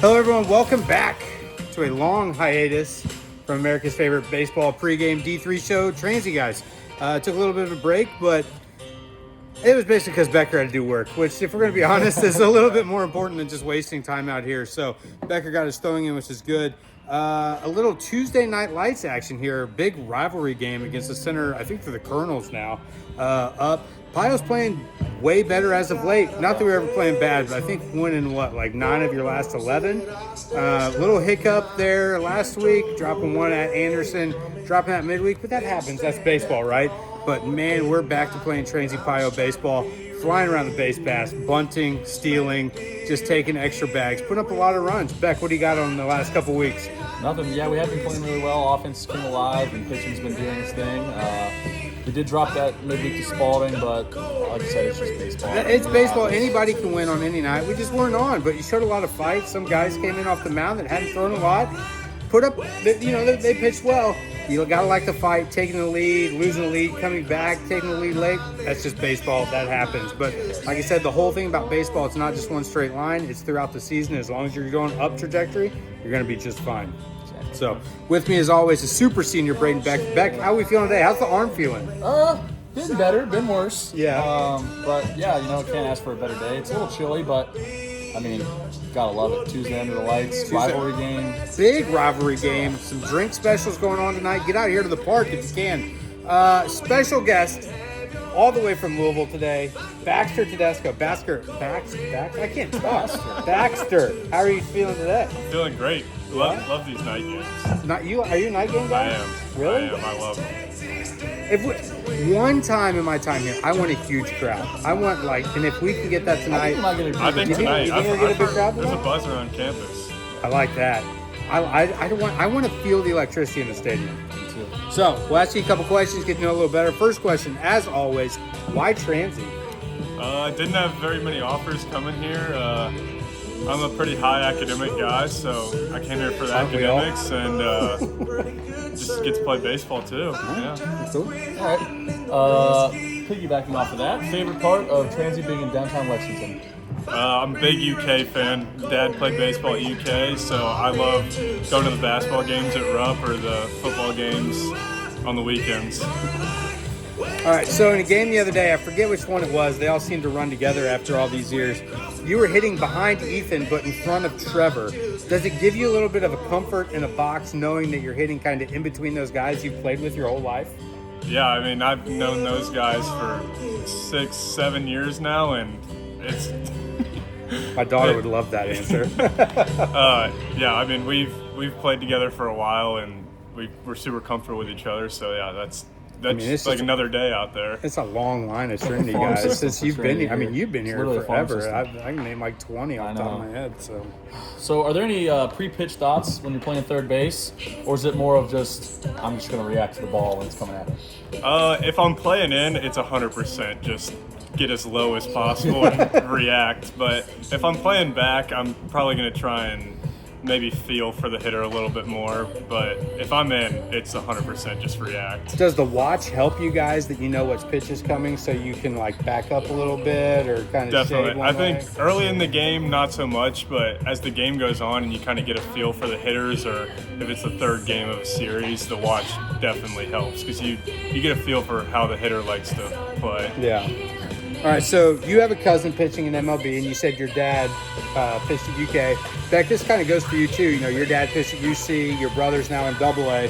Hello, everyone. Welcome back to a long hiatus from America's favorite baseball pregame D3 show, Transy, guys. Took a little bit of a break, but it was basically because Becker had to do work, which, if we're going to be honest, is a little bit more important than just wasting time out here. So Becker got his throwing in, which is good. A little Tuesday night lights action here. Big rivalry game against the center, I think, for the Colonels now. Up. Pio's playing way better as of late. Not that we were ever playing bad, but I think winning, 9 of your last 11? Little hiccup there last week, dropping one at Anderson, dropping that midweek, but that happens. That's baseball, right? But, man, we're back to playing Transy Pio baseball, flying around the base pass, bunting, stealing, just taking extra bags, putting up a lot of runs. Beck, what do you got on the last couple weeks? Nothing. Yeah, we have been playing really well. Offense has been alive, and pitching's been doing its thing. We did drop that midweek to Spalding, but like I said, it's just baseball. It's baseball. Anybody can win on any night. We just weren't on, but you showed a lot of fight. Some guys came in off the mound that hadn't thrown a lot. Put up, they pitched well. You got to like the fight, taking the lead, losing the lead, coming back, taking the lead late. That's just baseball. That happens. But like I said, the whole thing about baseball, it's not just one straight line. It's throughout the season. As long as you're going up trajectory, you're going to be just fine. So, with me as always, a super senior Braden Beck. Beck, how are we feeling today? How's the arm feeling? Been better, been worse. Yeah. But yeah, can't ask for a better day. It's a little chilly, but I mean, gotta love it. Tuesday under the lights, rivalry game. Big rivalry game. Some drink specials going on tonight. Get out here to the park if you can. Special guest all the way from Louisville today, Baxter Tedesco. Baxter. I can't talk. Baxter, how are you feeling today? Feeling great. Love these night games. Not you? Are you a night game guy? I am. Really? I am. I love them. One time in my time here, I want a huge crowd. I want and if we can get that tonight. I think tonight. You think we'll get a big crowd There's a tonight? buzz around campus. I like that. I want to feel the electricity in the stadium. So we'll ask you a couple questions, get to know a little better. First question, as always, why Transy? I didn't have very many offers coming here. I'm a pretty high academic guy, so I came here for the academics and just get to play baseball too. Yeah. Cool. All right. Piggybacking off of that, favorite part of Transy being in downtown Lexington? I'm a big UK fan. Dad played baseball at UK, so I love going to the basketball games at Rupp or the football games on the weekends. All right, so in a game the other day, I forget which one it was, they all seemed to run together after all these years. You were hitting behind Ethan, but in front of Trevor. Does it give you a little bit of a comfort in a box knowing that you're hitting kind of in between those guys you've played with your whole life? Yeah, I mean, I've known those guys for 6-7 years now, and it's... My daughter would love that answer. Yeah, I mean, we've played together for a while, and we're super comfortable with each other, so yeah, that's like another day out there. It's a long line of Trinity guys since you've been here. I mean, you've been here forever. I can name like 20 off the top of my head. So are there any pre-pitch thoughts when you're playing third base? Or is it more of just, I'm just going to react to the ball when it's coming at me? If I'm playing in, it's 100% just get as low as possible and react. But if I'm playing back, I'm probably going to try and maybe feel for the hitter a little bit more, but if I'm in, it's 100% just react. Does the watch help you guys that you know which pitch is coming so you can back up a little bit or kind of Definitely. I think early in the game, not so much, but as the game goes on and you kind of get a feel for the hitters, or if it's the third game of a series, the watch definitely helps because you get a feel for how the hitter likes to play. Yeah. All right, so you have a cousin pitching in MLB, and you said your dad pitched at UK. Beck, this kind of goes for you, too. Your dad pitched at UC, your brother's now in AA.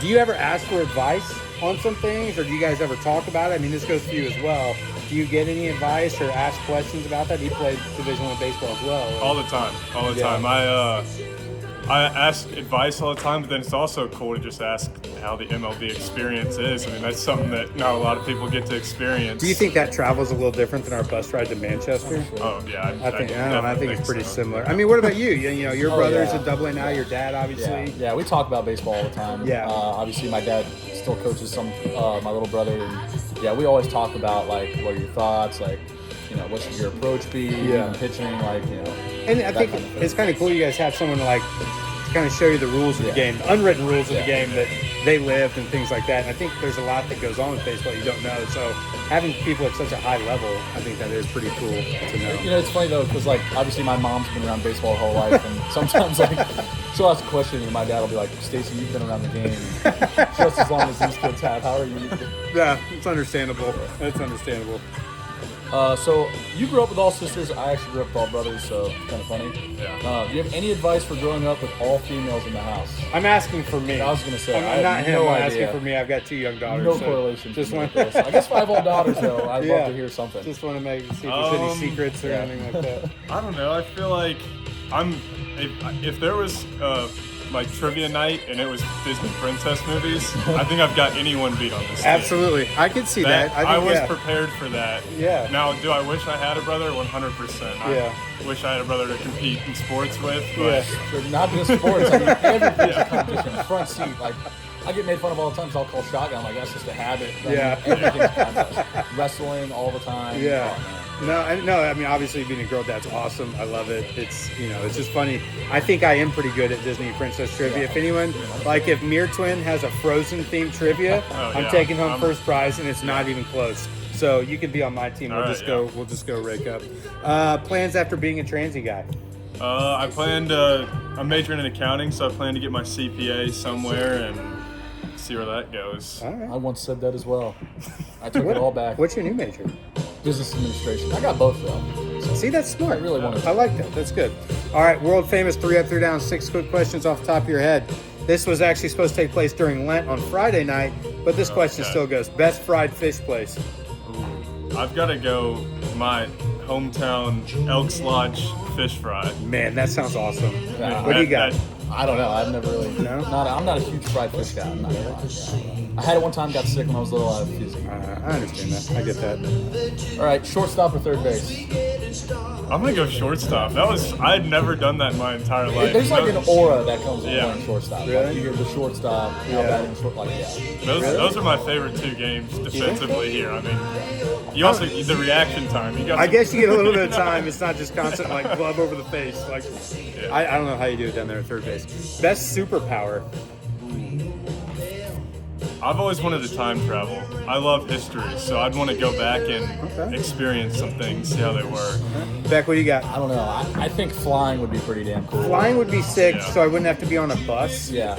Do you ever ask for advice on some things, or do you guys ever talk about it? I mean, this goes for you as well. Do you get any advice or ask questions about that? He played Division I baseball as well. All the time. I ask advice all the time, but then it's also cool to just ask how the MLB experience is. I mean, that's something that not a lot of people get to experience. Do you think that travel's a little different than our bus ride to Manchester? Oh, yeah. I think it's pretty similar. I mean, what about you? Your brother's at AA now, your dad, obviously. Yeah, we talk about baseball all the time. Yeah. Obviously, my dad still coaches my little brother. And, yeah, we always talk about, what are your thoughts, what should your approach be, pitching, And I think it's kind of cool you guys have someone to kind of show you the rules of the game, the unwritten rules of the game that they lived and things like that. And I think there's a lot that goes on with baseball you don't know. So having people at such a high level, I think that is pretty cool to know. You know, it's funny though, because like obviously my mom's been around baseball her whole life, and sometimes like she'll ask a question, and my dad will be like, "Stacy, you've been around the game just as long as these kids have. How are you?" Yeah, it's understandable. It's understandable. So you grew up with all sisters. I actually grew up with all brothers, so it's kind of funny. Yeah. Do you have any advice for growing up with all females in the house? I'm asking for me. I was gonna say, I'm I not have him. no I'm idea. asking for me. I've got 2 young daughters. No so correlation. Just to want. this. I guess if I have all daughters though, I'd love Yeah. to hear something. Just want to see if there's any secrets or yeah. anything like that. I don't know. I feel like if there was like trivia night and it was Disney princess movies, I think I've got anyone beat on this. team. Absolutely, I can see that. I think, was yeah. prepared for that. Yeah. Now, do I wish I had a brother? 100%. Yeah. I wish I had a brother to compete in sports with. But Yeah. Sure, not just sports. I mean, everything's a competition. Front seat, like I get made fun of all the time because I'll call shotgun. Like that's just a habit. I mean, Yeah. everything's a contest. Wrestling all the time. Yeah. Oh, man. No. I mean, obviously, being a girl dad's awesome. I love it. It's it's just funny. I think I am pretty good at Disney princess trivia. Yeah. If anyone, like, if Mir Twin has a Frozen themed trivia, I'm yeah. taking home first prize, and it's not even close. So you can be on my team. All We'll right, just go. yeah. We'll just go rake up. Plans after being a transy guy. I planned. I'm majoring in accounting, so I plan to get my CPA somewhere and see where that goes. All right. I once said that as well. I took it all back. What's your new major? Business administration. I got both though. See, that's smart. I really wanted to. I like that. That's good. All right, world famous 3 up, 3 down, 6 quick questions off the top of your head. This was actually supposed to take place during Lent on Friday night, but this question Okay. still goes. Best fried fish place. Ooh, I've got to go my hometown Elks Lodge fish fry. Man, that sounds awesome. Yeah, What do you got? I don't know. I've never really. No? I'm not a huge fried fish guy. I'm not gonna lie. Yeah. I had it one time. Got sick when I was little. I was fizzy. I understand that. I get that. All right, shortstop or third base? I'm gonna go shortstop. I had never done that in my entire life. There's like an aura that comes with Yeah. playing shortstop. Really? Like you hear the shortstop, Yeah. batting short, like yeah. Those are my favorite 2 games defensively here. I mean, you also the reaction time. You got. I guess you get a little bit of time. It's not just constant, like, glove over the face. Like, Yeah. I don't know how you do it down there at third base. Best superpower. I've always wanted to time travel. I love history, so I'd want to go back and Okay. experience some things, see how they were. Beck, what do you got? I don't know. I think flying would be pretty damn cool. Flying would be sick, Yeah. so I wouldn't have to be on a bus. Yeah.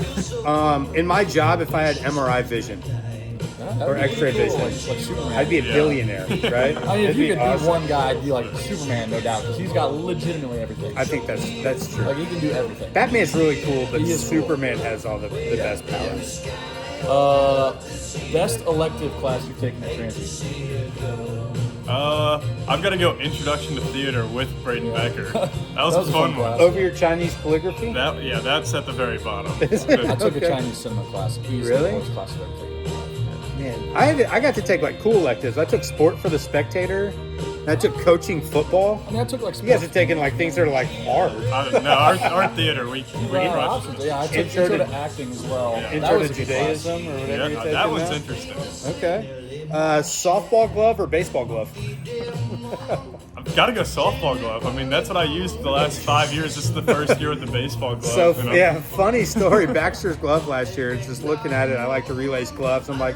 In my job, if I had MRI vision, That Or would be X-ray cool, vision. Like Superman. I'd be a Yeah. billionaire, right? I mean, if It'd you be could awesome. be one guy, I'd be like Superman, no doubt, because he's got legitimately everything. I think that's true. Like he can do everything. Batman's really cool, but He is cool. Superman has all the best powers. Best elective class you've taken at Transy. I've got to go Introduction to Theater with Braden Becker. That was a fun one. class. Over your Chinese calligraphy? That's at the very bottom. Is it? I took Okay. a Chinese cinema class. Easily Really? the worst class I've ever taken. Man, I got to take like cool electives. I took sport for the Spectator. And I took coaching football. I mean, I took like You guys have taken like things that are like hard. No, our theater, we crushed options. it. Yeah, I took Intro intro to- to acting as well. That Intro was to a good class. Judaism or whatever you're Yeah, taking that one's now. interesting. Okay. Softball glove or baseball glove? I've got to go softball glove. I mean, that's what I used the last 5 years. This is the first year with the baseball glove. So, you know? yeah, funny story. Baxter's glove last year, just looking at it, I like to relace gloves. I'm like,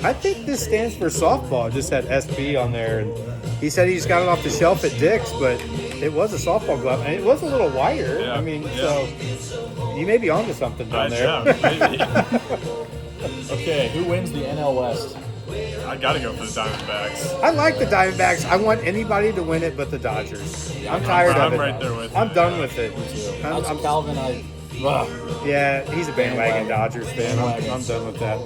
I think this stands for softball. It just had SB on there. And he said he just got it off the shelf at Dick's, but it was a softball glove. And it was a little wider. Yeah, I mean, yeah. so you may be onto something down there. Yeah, maybe. Okay, who wins the NL West? I got to go for the Diamondbacks. I like the Diamondbacks. I want anybody to win it but the Dodgers. I'm tired of I'm it. right there with I'm you, done yeah. with it. That's I'm- Calvin. Yeah, he's a bandwagon Bandwagon. Dodgers fan. Bandwagon. I'm done with that.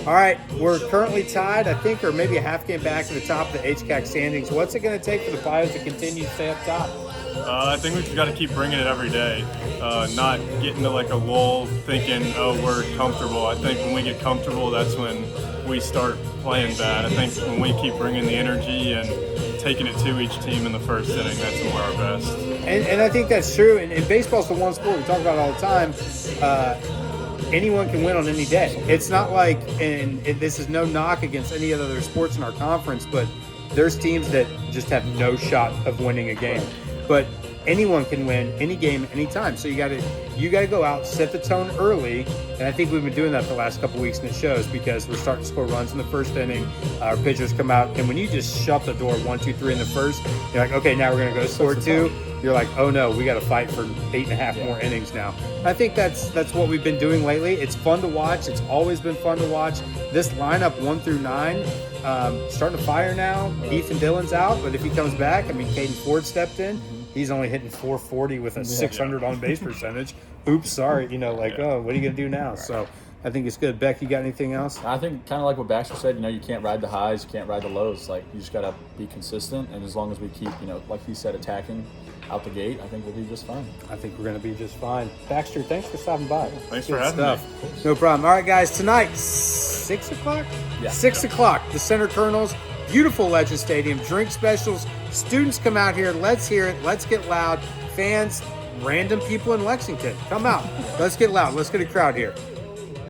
All right, we're currently tied, I think, or maybe a half game back to the top of the HCAC standings. What's it going to take for the Pios to continue to stay up top? I think we've got to keep bringing it every day, not getting to like a lull thinking, oh, we're comfortable. I think when we get comfortable, that's when we start playing bad. I think when we keep bringing the energy and taking it to each team in the first inning, that's when we're our best. And I think that's true. And baseball's the one sport we talk about all the time. Anyone can win on any day. It's not like, and this is no knock against any other sports in our conference, but there's teams that just have no shot of winning a game. But anyone can win any game anytime. So you got to go out, set the tone early, and I think we've been doing that the last couple weeks, and it shows because we're starting to score runs in the first inning. Our pitchers come out, and when you just shut the door 1, 2, 3 in the first, you're like, okay, now we're gonna go score 2. You're like, oh no, we got to fight for 8.5 more innings now. I think that's what we've been doing lately. It's fun to watch. It's always been fun to watch. This lineup 1 through 9, starting to fire now. Ethan Dillon's out, but if he comes back, I mean, Caden Ford stepped in. He's only hitting 440 with a 600 on base percentage. Oops, sorry. Oh, what are you gonna do now? Right. So I think it's good. Beck, you got anything else? I think kind of like what Baxter said. You can't ride the highs, you can't ride the lows. Like, you just gotta be consistent, and as long as we keep, like he said, attacking out the gate, I think we'll be just fine. I think we're going to be just fine. Baxter, thanks for stopping by. Thanks for having me. No problem. All right, guys, tonight, 6 o'clock? Yeah. 6 o'clock, the Center Colonels, beautiful Legend Stadium, drink specials. Students come out here. Let's hear it. Let's get loud. Fans, random people in Lexington, come out. Let's get loud. Let's get a crowd here.